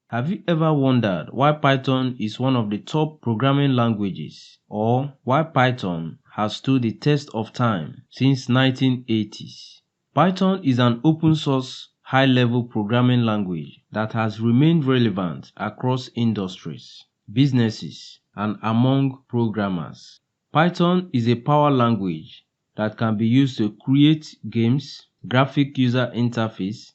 Have you ever wondered why Python is one of the top programming languages, or why Python has stood the test of time since 1980s? Python is an open source high-level programming language that has remained relevant across industries, businesses, and among programmers. Python is a power language that can be used to create games, graphic user interface,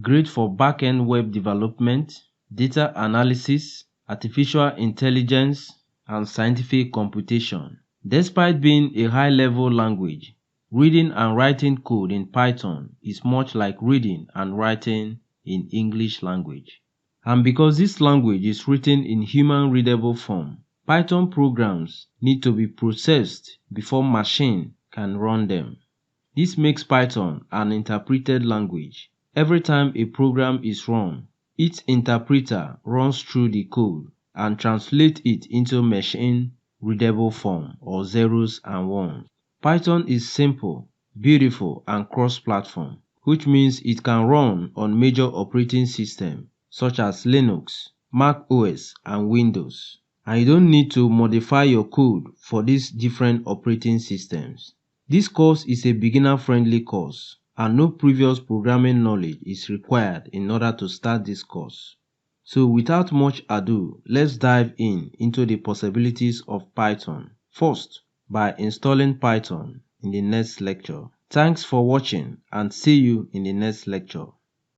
great for back-end web development, data analysis, artificial intelligence, and scientific computation. Despite being a high-level language, reading and writing code in Python is much like reading and writing in English language. And because this language is written in human-readable form, Python programs need to be processed before machine can run them. This makes Python an interpreted language. Every time a program is run, its interpreter runs through the code and translates it into machine-readable form, or zeros and ones. Python is simple, beautiful, and cross-platform, which means it can run on major operating systems such as Linux, Mac OS, and Windows. And you don't need to modify your code for these different operating systems. This course is a beginner-friendly course, and no previous programming knowledge is required in order to start this course. So without much ado, let's dive into the possibilities of Python. First, by installing Python in the next lecture. Thanks for watching and see you in the next lecture.